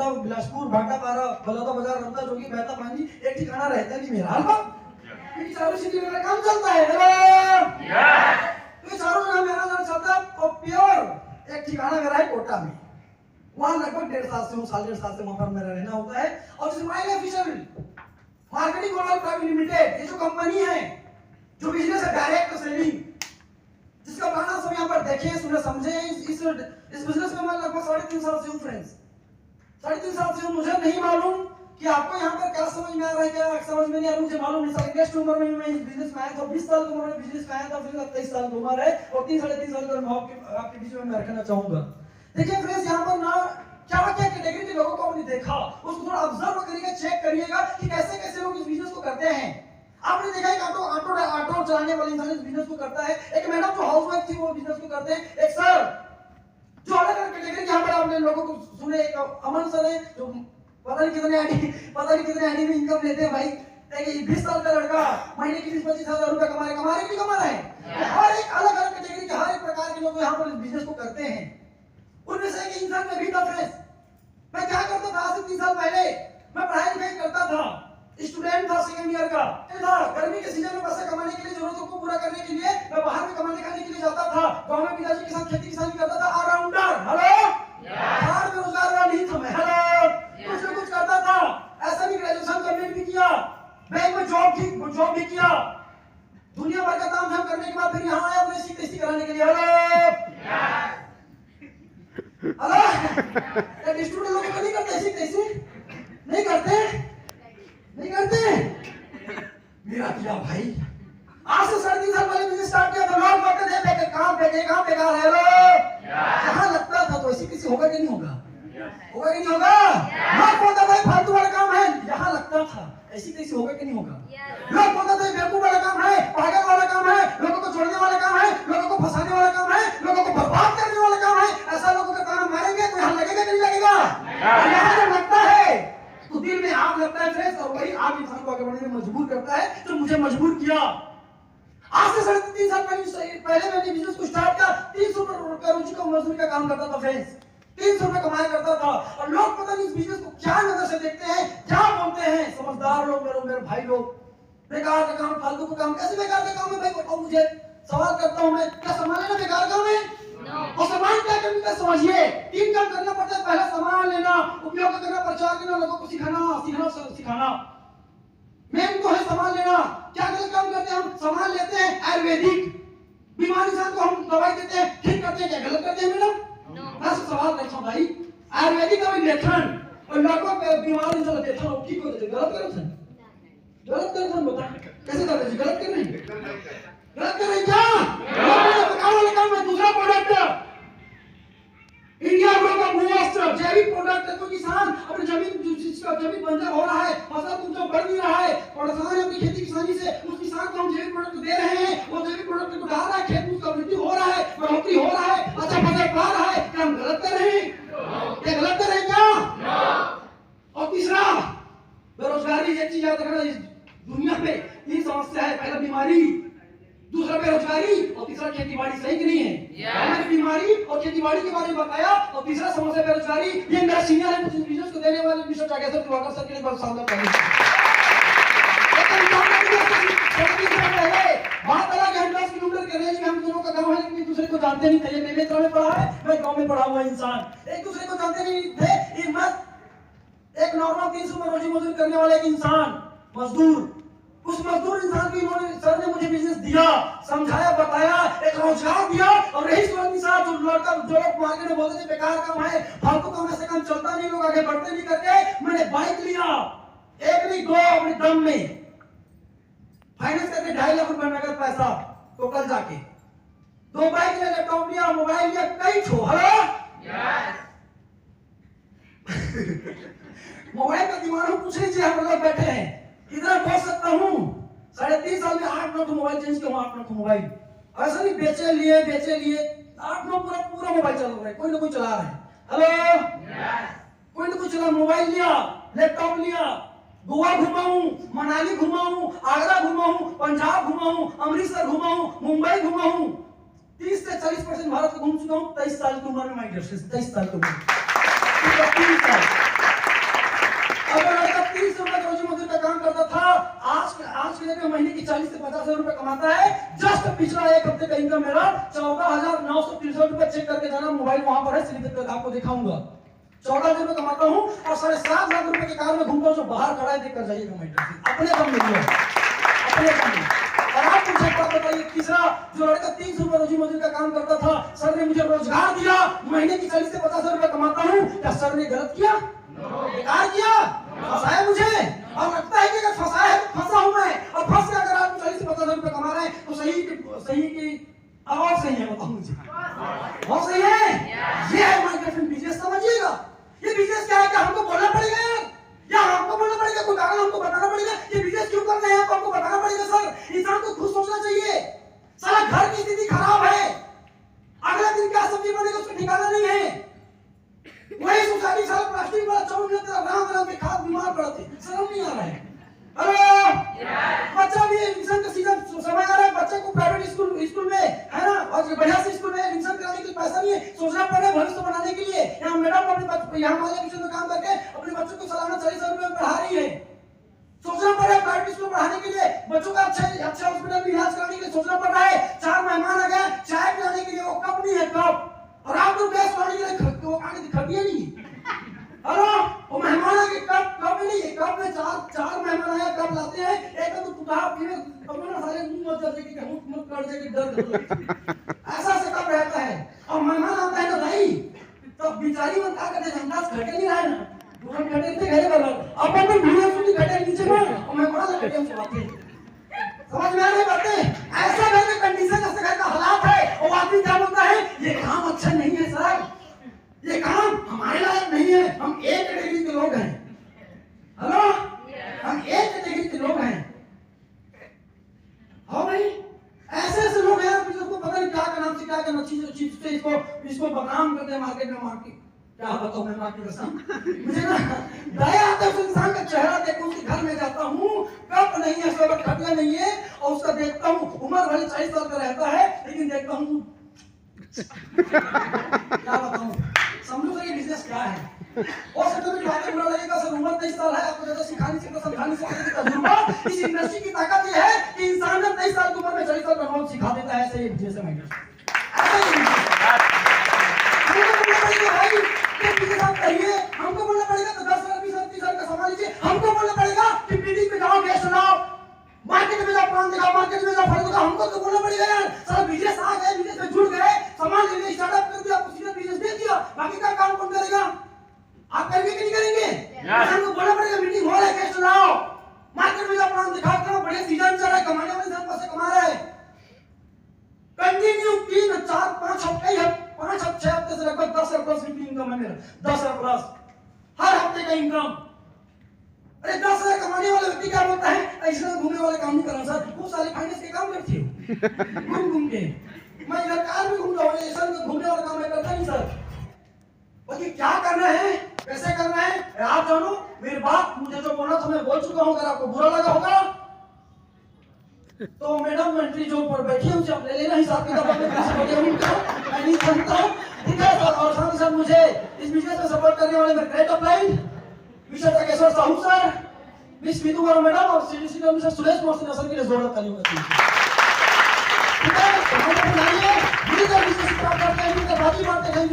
रहता बिलासपुर, भाटापारा, बलौदा बाजार, रमता जोगी, बहता पानी, एक ठिकाना रहता नहीं मेरा। ये चारों सिटी में काम चलता है। ये चारों जगह मेरा नाम चलता है और प्योर एक ठिकाना मेरा है कोटा में। वहां लगभग 1.5 साल से हूँ, 1.5 साल से वहां पर मेरा रहना होता है। और smile official marketing global private limited, ये जो कंपनी है जो बिजनेस है डायरेक्ट सेलिंग, जिसका पुराना सब यहाँ पर देखे सुने समझे, इस बिजनेस में मैं लगभग 3.5 साल से हूँ फ्रेंड्स। 3.5 साल से हूँ। मुझे नहीं मालूम कि आपको यहाँ पर क्या समझ में आ रहा है, क्या समझ में नहीं आ रहा, मुझे मालूम नहीं। नेक्स्ट उम्र में मैं इस बिजनेस में आया था, 20 साल की उम्र में बिजनेस में आया था, फिर 23 साल की उम्र है और 3-3.5 साल का अनुभव आपके बीच में मैं रखना चाहूंगा। देखिए फ्रेंड्स, यहाँ पर ना क्या कैटेगरी के लोगों को आपने देखा, उसको थोड़ा ऑब्जर्व करिएगा, चेक करिएगा कि कैसे कैसे लोग इस बिजनेस को करते हैं। आपने देखा है ऑटो चलाने वाले इंसान इस बिजनेस को करता है, एक मैडम जो हाउसवाइफ थी वो बिजनेस को करते हैं, एक सर जो अलग अलग कैटेगरी यहाँ पर आपने लोगों को सुने, एक अमन सर है जो पता नहीं कितने आईडी में इनकम लेते हैं भाई। देखिए 20 साल का लड़का महीने की 20-25 हजार रुपए कमा रहा है। हर एक अलग अलग कैटेगरी के हर एक प्रकार के लोग यहाँ पर इस बिजनेस को करते हैं। उनमें से एक इंसान में भी था फ्रेंड्स। मैं क्या करता था आज से 3 साल पहले, मैं पढ़ाई लिखाई करता था, स्टूडेंट था, सेकंड ईयर का था। गर्मी के सीजन में पैसा कमाने के लिए, जरूरतों को पूरा करने के लिए मैं बाहर में कमाने खाने के लिए जाता था। गांव में पिताजी के साथ खेती किसानी करता था। ऑलराउंडर, हेलो, बाहर में रोजगार वाला नहीं था मैं, हेलो, कुछ न कुछ करता था। ऐसा भी ग्रेजुएशन कंप्लीट भी किया, बैंक में जॉब भी किया। दुनिया भर का काम धाम करने के बाद फिर यहाँ आया अपने सीख कराने के लिए। हेलो स्टूडेंट लोग नहीं करते नहीं करते मेरा किया भाई। आज से 3.5 साल पहले बिजनेस स्टार्ट किया था। लोग कहते थे काम बेकार है। जहां लगता था तो ऐसी किसी होगा कि नहीं होगा? लोग बोलता था फालतू वाला काम है, यहाँ लगता था ऐसी कैसी होगा कि नहीं होगा? लोग बोलता था बेवकूफ वाला काम है, पागल वाला काम है, लोगों को छोड़ने वाला काम है, लोगों को फंसाने वाला काम है, लोगों को बर्बाद करने वाला काम है। ऐसा लोगों का काम मारेंगे तो यहाँ लगेगा कि नहीं लगेगा? यहाँ जब लगता है तो दिल में आग लगता है फ्रेंड्स, और वही आग इंसान को आगे बढ़ने में मजबूर करता है। तो मुझे मजबूर किया। आज से 3.5 साल पहले मैंने बिजनेस को स्टार्ट किया। 300 रुपए रोजी का मजदूरी का काम करता था फ्रेंड्स, 300 रुपए कमाया करता था। और लोग पता नहीं इस बिजनेस को क्या नजर से देखते हैं, क्या बोलते हैं। समझदार लोग, मेरे भाई लोग, बेकार का काम, फालतू का काम, कैसे बेकार का काम है भाई बताओ मुझे। सवाल करता हूं मैं, क्या सामान लेना बेकार काम है? और सामान क्या करना समझिए, 3 काम करना पड़ता है। पहला सामान लेना, उपयोग करना, प्रचार करना, लोगों को सिखाना। मेन तो है सामान लेना। क्या गलत काम करते हैं हम? सामान लेते हैं आयुर्वेदिक, बीमार इंसान को हम दवाई देते हैं, ठीक करते हैं, क्या गलत करते हैं मैडम? मैं सवाल करता हूँ भाई, आयुर्वेदिक का लेखन और लोगों पे बीमार इंसान लेखन और ठीक हो जाते, गलत कर बता कैसे कर रहे? गलत कर रहे हैं क्या? काम है। दूसरा प्रोडक्ट इंडिया ग्रो का भूवस्त्र जैविक प्रोडक्ट है। तो किसान अपनी जमीन बंजर हो रहा है, फसल तुमसे बढ़ नहीं रहा है, परेशान है अपनी खेती किसानी से, उस किसान को हम जैविक प्रोडक्ट दे रहे हैं, वो जैविक प्रोडक्ट को डाल रहा है, खेत में उसका वृद्धि हो रहा है, बढ़ोतरी हो रहा है, अच्छा फसल पा रहा है। क्या हम गलत कर रहे हैं? क्या गलत कर रहे हैं क्या? और तीसरा बेरोजगारी। एक चीज याद रखना, इस दुनिया में 3 समस्या है। पहला बीमारी, दूसरा बेरोजगारी और तीसरा खेती बाड़ी। सही कि नहीं है? हमने बीमारी और खेती बाड़ी के बारे में बताया और तीसरा समस्या बेरोजगारी। ये मेरा सीनियर है, मुझे बिजनेस को देने वाले मिस्टर जागेश्वर दिवाकर सर के लिए बहुत शानदार तारीफ है। बात अलग है, 10 किलोमीटर के रेंज में हम दोनों का गांव है, लेकिन एक दूसरे को जानते नहीं थे। ये मेरे में पढ़ा है, मैं गांव में पढ़ा हुआ इंसान, एक दूसरे को जानते नहीं थे। एक नॉर्मल 300 में रोजी मजदूरी करने वाला एक इंसान, मजदूर, उस मजदूर इंसान की सर ने मुझे बिजनेस दिया, समझाया, बताया, एक रोजगार दिया। और रही सूरत मिसाल, जो लोग मार्केट में बोलते थे बेकार काम है, फालतू काम, ऐसे काम चलता नहीं, लोग आगे बढ़ते नहीं करके, मैंने बाइक लिया, एक नहीं 2 अपने दम में फाइनेंस करके 2.5 लाख रुपए नगद पैसा टोटल जाके, 2 बाइक लिया, लैपटॉप लिया, मोबाइल लिया, कई छो। हेलो मोबाइल का दिमाग हम पूछ लीजिए, हम लोग बैठे हैं, इतना बोल सकता हूँ 3.5 साल में 8-9 मोबाइल चेंज किया, 8-9 मोबाइल। ऐसा नहीं बेचे लिए 8-9 पूरा मोबाइल चल रहा है, कोई ना कोई चला रहा है। हेलो कोई ना कोई चला, मोबाइल लिया, लैपटॉप लिया, गोवा घुमा हूँ, मनाली घुमा हूँ, आगरा घुमा हूँ, पंजाब घुमा हूँ, अमृतसर घुमा हूँ, मुंबई घुमा हूँ। 30 से 40% भारत को घूम चुका हूँ 23 साल की उम्र में। 23 साल की उम्र, अगर लड़का 30 रुपए रोजी मजदूर का काम करता था, आज के डेट में महीने की 40 से 50 हजार रुपए कमाता है। जस्ट पिछला एक हफ्ते का इनकम मेरा 14,963 रुपए। चेक करके जाना, मोबाइल वहां पर है, स्लिप करके आपको दिखाऊंगा। 14,000 रुपए कमाता हूँ और 7.5 लाख रुपए के कार में घूमता हूँ। जो बाहर खड़ा है देख कर जाइएगा मेंटर से, अपने कम नहीं है, अपने कम नहीं। और आप मुझे एक बात बताइए, तीसरा जो लड़का 300 रुपए रोजी मजदूर का काम करता था, सर ने मुझे रोजगार दिया, महीने की 40 से 50 हजार रुपए कमाता हूँ, क्या सर ने गलत किया? बेकार किया? फंसाया मुझे? और लगता है कि अगर फंसाया है तो फंसा हूं मैं, और फंस के अगर आप 40 से 50 हजार रुपए कमा रहे हैं तो सही की आवाज सही है, बताओ मुझे बहुत सही है। ये है मार्केटिंग बिजनेस, समझिएगा। ये बिजनेस क्या है? क्या हमको बोलना पड़ेगा यार, या हमको बोलना पड़ेगा, कोई कारण हमको बताना पड़ेगा ये बिजनेस क्यों कर रहे हैं, आपको बताना पड़ेगा। सर इंसान को खुद सोचना चाहिए। साला घर की स्थिति खराब है, अगला दिन क्या सब्जी बनेगा उसका ठिकाना नहीं है। वही सोसाइटी सारा प्लास्टिक वाला चावल मिलता है, राम के खाद बीमार पड़ते, शर्म नहीं आ रहा है। हेलो बच्चा भी एडमिशन का सीजन समय आ रहा है, बच्चे को प्राइवेट स्कूल में है ना, और बढ़िया से स्कूल में एडमिशन कराने के लिए पैसा नहीं है, सोचना पड़ रहा है भविष्य बनाने के लिए। यहाँ मैडम अपने यहाँ माला एडमिशन में काम करके अपने बच्चों को सालाना 40,000 रुपए में पढ़ा रही है। सोचना पड़ रहा है प्राइवेट स्कूल पढ़ाने के लिए, बच्चों का अच्छे हॉस्पिटल में इलाज कराने के लिए सोचना पड़ रहा है। 4 मेहमान आ गए, चाय पिलाने के लिए वो कप नहीं है, कप, और आप लोग गैस लाने के लिए वो आगे खटिया नहीं। हेलो वो मेहमान आके कप नहीं है, कप में चार मेहमान आए, कप लाते हैं, एक तो टूटा फिर अपना सारे मुंह मत करके कि मुंह कर दे के डर ऐसा से कप रहता है। और मेहमान आता है ना भाई, तो बेचारी मन का करते झंडा घटे नहीं रहा है ना, दुकान घटे थे घरे वाला अपन तो वीडियो सुनी घटे नीचे में, और मेहमान घटे हम सुनाते, समझ में आ रही बातें। ऐसा घर में कंडीशन, ऐसा घर का हालात है, और आदमी क्या बोलता है, ये काम अच्छा नहीं है सर, ये काम हमारे लायक नहीं है, हम एक कैटेगरी के लोग हैं। हेलो हम एक कैटेगरी के लोग हैं। हाँ भाई ऐसे लोग हैं, जिसको पता नहीं क्या नाम से क्या चीज से इसको बदनाम करते हैं मार्केट में। मार्केट क्या बताऊं मैं, मार्केट का मुझे ना दया आता है उस इंसान का चेहरा देखो, उसके घर में जाता हूँ, कप नहीं है, सब खटिया नहीं है, और उसका देखता हूँ उम्र भले 40 साल का रहता है, लेकिन देखता हूँ क्या बताऊं, समझो सर ये बिजनेस क्या है। और सबसे बड़ी बात बुरा लगेगा सर, उम्र 23 साल है, आपको ज्यादा सिखाने से समझाने से तजुर्बा। इस इंडस्ट्री की ताकत ये है कि इंसान ने 23 साल की उम्र में 40 साल का नॉलेज सिखा देता है। ऐसे ये बिजनेस है माइंड, हमको बोलना पड़ेगा तो 10 साल 20 साल 30 साल का सवाल लीजिए, हमको बोलना पड़ेगा कि मीटिंग में जाओ, गेस्ट लाओ, मार्केट में जाओ, प्लान दिखाओ, मार्केट में जाओ, फल दिखाओ, हमको तो बोलना पड़ेगा यार। सारा बिजनेस आ गए, बिजनेस में जुड़ गए, सामान ले लिया, स्टार्टअप कर दिया, सीधा बिजनेस दे दिया, बाकी का काम कौन करेगा? आप करेंगे कि नहीं करेंगे? हमको बोलना पड़ेगा मीटिंग हो रहा है, गेस्ट लाओ, मार्केट में जाओ, प्लान दिखाओ, करो, बढ़िया सीजन चल रहा है, कमाने वाले इंसान पैसे कमा रहे हैं। कंटिन्यू 3 4 5 हफ्ते है, 5 6 हफ्ते से लगभग 10 लाख प्लस इनकम है मेरा, 10 लाख प्लस हर हफ्ते का इनकम। अरे 10,000 कमाने वाले व्यक्ति क्या बोलता है, ऐसे घूमने वाले काम नहीं करना सर, वो सारे फाइनेंस के काम करते हो घूम के, मैं इधर कार में घूमता हूँ, ऐसा घूमने वाला काम मैं करता नहीं सर। बाकी क्या करना है, कैसे करना है आप जानो। मेरी बात मुझे जो बोलना था मैं बोल चुका हूँ, अगर आपको बुरा लगा होगा तो मैडम मंत्री जो ऊपर बैठी है उसे आप ले लेना, हिसाब किताब मैं नहीं जानता हूँ, ठीक है। और साथ ही साथ मुझे इस बिजनेस में सपोर्ट करने वाले मेरे great upline mister Takeshwar Sahu sir, miss Meetu Gaurav madam, और CDC mister Suresh Mohsin sir के लिए जोरदार तालियों का ठीक है। मुझे तो बिजनेस प्राप्त करते हैं, बाकी बातें हैं।